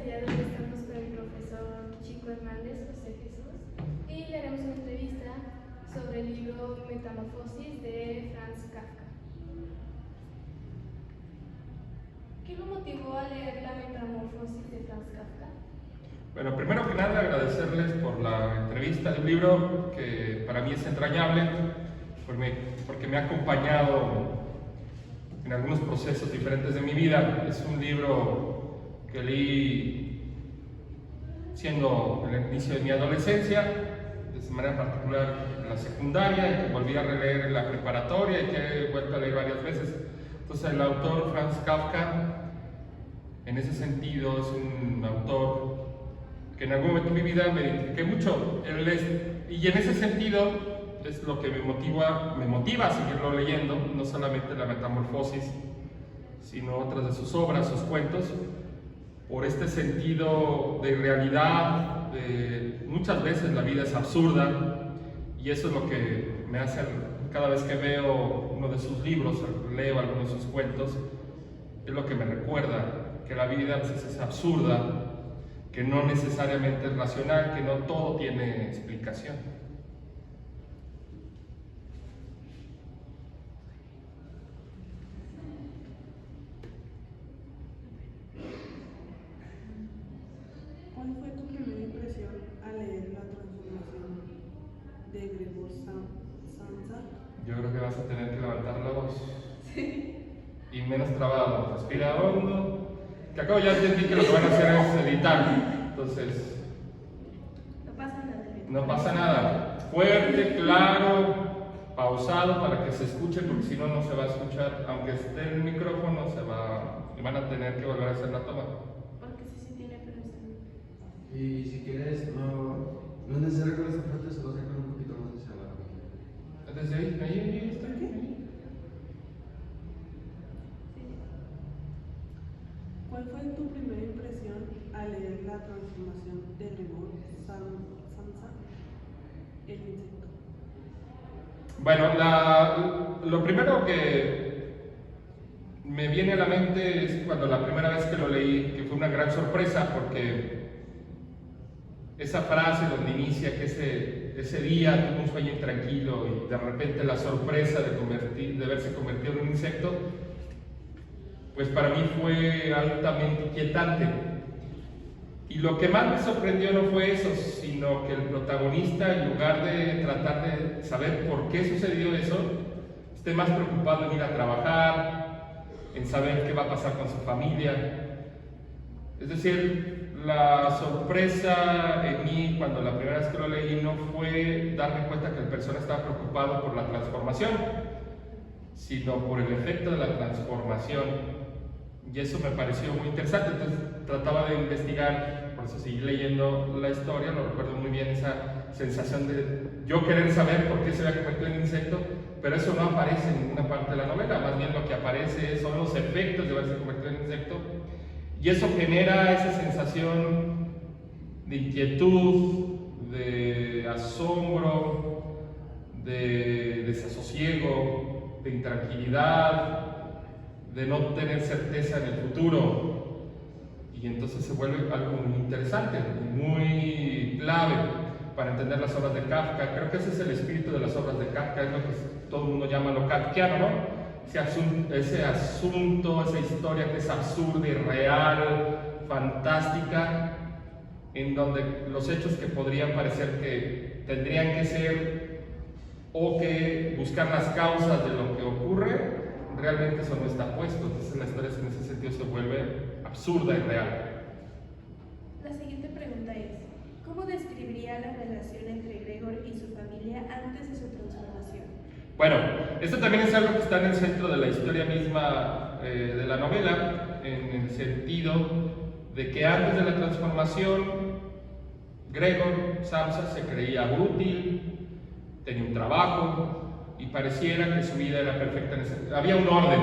día de hoy estamos con el profesor Chico Hernández, José Jesús, y le haremos una entrevista sobre el libro Metamorfosis de Franz Kafka. ¿Qué lo motivó a leer la Metamorfosis de Franz Kafka? Bueno, primero que nada agradecerles por la entrevista de un libro que para mí es entrañable, porque me ha acompañado en algunos procesos diferentes de mi vida. Es un libro que leí siendo el inicio de mi adolescencia, de manera particular en la secundaria, y que volví a releer en la preparatoria y que he vuelto a leer varias veces. Entonces el autor Franz Kafka, en ese sentido, es un autor que en algún momento de mi vida me identifiqué mucho. Y en ese sentido es lo que me motiva a seguirlo leyendo, no solamente la Metamorfosis, sino otras de sus obras, sus cuentos, por este sentido de realidad. Muchas veces la vida es absurda, y eso es lo que me hace, cada vez que veo uno de sus libros, leo algunos de sus cuentos, es lo que me recuerda que la vida a veces es absurda, que no necesariamente es racional, que no todo tiene explicación. ¿Cuál fue tu primera impresión al leer La transformación de Gregor Samsa? Yo creo que vas a tener que levantar la voz. Sí. Y menos trabado. Respira hondo. Que acabo ya entendí que lo que van a hacer es editar. Entonces, No pasa nada. no pasa nada. Fuerte, claro, pausado para que se escuche, porque si no, no se va a escuchar. Aunque esté el micrófono, van a tener que volver a hacer la toma. Porque sí tiene permiso. Y si quieres, no es necesario con esta parte, se va a sacar un poquito más hacia abajo. Desde ahí está. ¿Cuál fue tu primera impresión al leer La transformación de Gregor Samsa, El insecto? Bueno, lo primero que me viene a la mente es cuando la primera vez que lo leí, que fue una gran sorpresa, porque esa frase donde inicia que ese día tuvo un sueño intranquilo y de repente la sorpresa de verse convertido en un insecto, pues para mí fue altamente inquietante. Y lo que más me sorprendió no fue eso, sino que el protagonista, en lugar de tratar de saber por qué sucedió eso, esté más preocupado en ir a trabajar, en saber qué va a pasar con su familia. Es decir, la sorpresa en mí cuando la primera vez que lo leí no fue darme cuenta que el personaje estaba preocupado por la transformación, sino por el efecto de la transformación. Y eso me pareció muy interesante. Entonces trataba de investigar, por eso seguí leyendo la historia. Lo recuerdo muy bien, esa sensación de yo querer saber por qué se había convertido en insecto, pero eso no aparece en ninguna parte de la novela. Más bien lo que aparece son los efectos de haberse convertido en insecto, y eso genera esa sensación de inquietud, de asombro, de desasosiego, de intranquilidad, de no tener certeza en el futuro. Y entonces se vuelve algo muy interesante, muy clave para entender las obras de Kafka. Creo que ese es el espíritu de las obras de Kafka, es lo que todo el mundo llama lo kafkiano, ¿no? Ese asunto, esa historia que es absurda, irreal, fantástica, en donde los hechos que podrían parecer que tendrían que ser o que buscar las causas de lo que ocurre, realmente eso no está puesto. Entonces la historia en ese sentido se vuelve absurda y real. La siguiente pregunta es: ¿cómo describiría la relación entre Gregor y su familia antes de su transformación? Bueno, esto también es algo que está en el centro de la historia misma de la novela, en el sentido de que antes de la transformación, Gregor Samsa se creía útil, tenía un trabajo, y pareciera que su vida era perfecta. Había un orden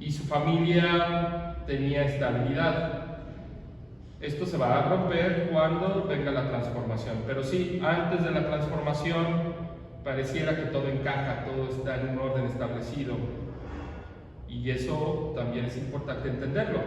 y su familia tenía estabilidad. Esto se va a romper cuando venga la transformación, pero sí, antes de la transformación pareciera que todo encaja, todo está en un orden establecido, y eso también es importante entenderlo.